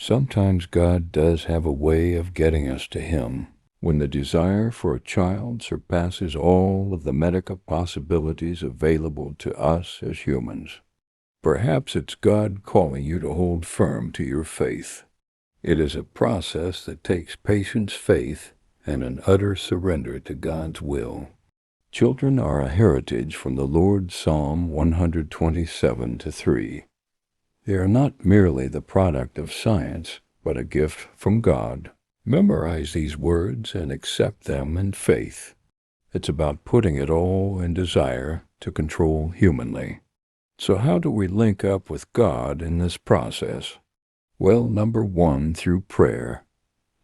Sometimes God does have a way of getting us to Him when the desire for a child surpasses all of the medical possibilities available to us as humans. Perhaps it's God calling you to hold firm to your faith. It is a process that takes patience, faith, and an utter surrender to God's will. Children are a heritage from the Lord, Psalm 127:3. They are not merely the product of science, but a gift from God. Memorize these words and accept them in faith. It's about putting it all in desire to control humanly. So how do we link up with God in this process? Well, number one, through prayer.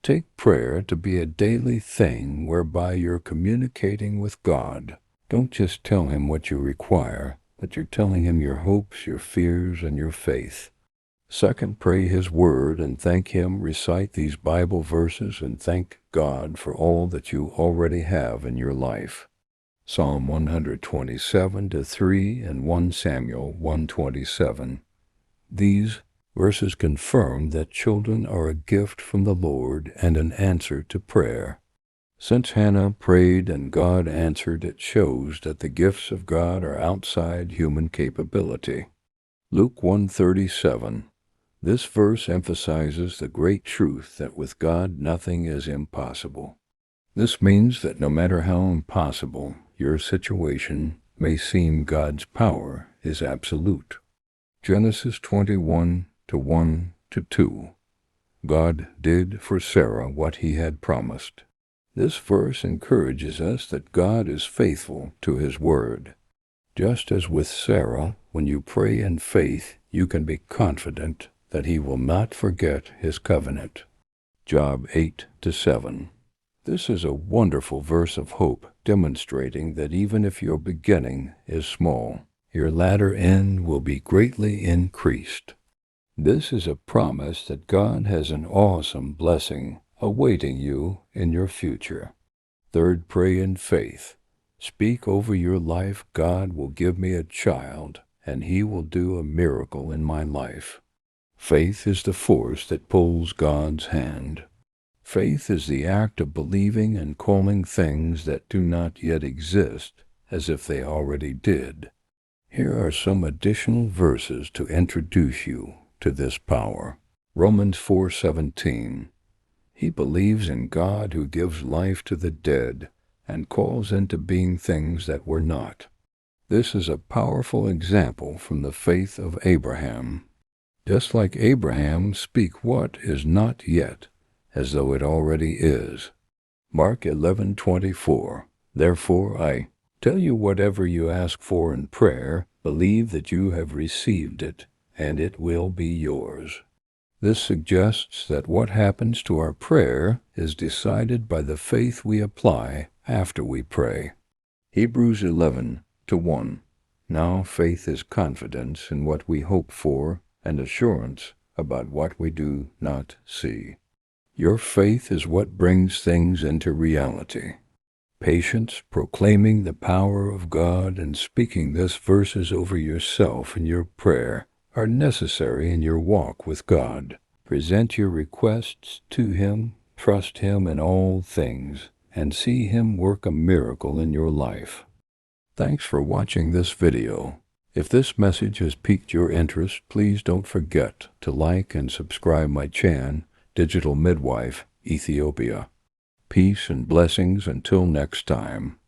Take prayer to be a daily thing whereby you're communicating with God. Don't just tell Him what you require, but you're telling Him your hopes, your fears, and your faith. Second, pray His Word and thank Him. Recite these Bible verses and thank God for all that you already have in your life. Psalm 127:3 and 1 Samuel 1:27. These verses confirm that children are a gift from the Lord and an answer to prayer. Since Hannah prayed and God answered, it shows that the gifts of God are outside human capability. Luke 1:37. This verse emphasizes the great truth that with God nothing is impossible. This means that no matter how impossible your situation may seem, God's power is absolute. Genesis 21:1-2. God did for Sarah what He had promised. This verse encourages us that God is faithful to His word. Just as with Sarah, when you pray in faith, you can be confident that He will not forget His covenant. Job 8:7. This is a wonderful verse of hope, demonstrating that even if your beginning is small, your latter end will be greatly increased. This is a promise that God has an awesome blessing awaiting you in your future. Third, pray in faith. Speak over your life, God will give me a child, and He will do a miracle in my life. Faith is the force that pulls God's hand. Faith is the act of believing and calling things that do not yet exist as if they already did. Here are some additional verses to introduce you to this power. Romans 4:17. He believes in God who gives life to the dead and calls into being things that were not. This is a powerful example from the faith of Abraham. Just like Abraham, speak what is not yet, as though it already is. Mark 11:24. Therefore I tell you, whatever you ask for in prayer, believe that you have received it, and it will be yours. This suggests that what happens to our prayer is decided by the faith we apply after we pray. Hebrews 11:1. Now faith is confidence in what we hope for and assurance about what we do not see. Your faith is what brings things into reality. Patience, proclaiming the power of God and speaking these verses over yourself in your prayer are necessary in your walk with God. Present your requests to Him, trust Him in all things, and see Him work a miracle in your life. Thanks for watching this video. If this message has piqued your interest, please don't forget to like and subscribe my channel, Digital Midwife, Ethiopia. Peace and blessings until next time.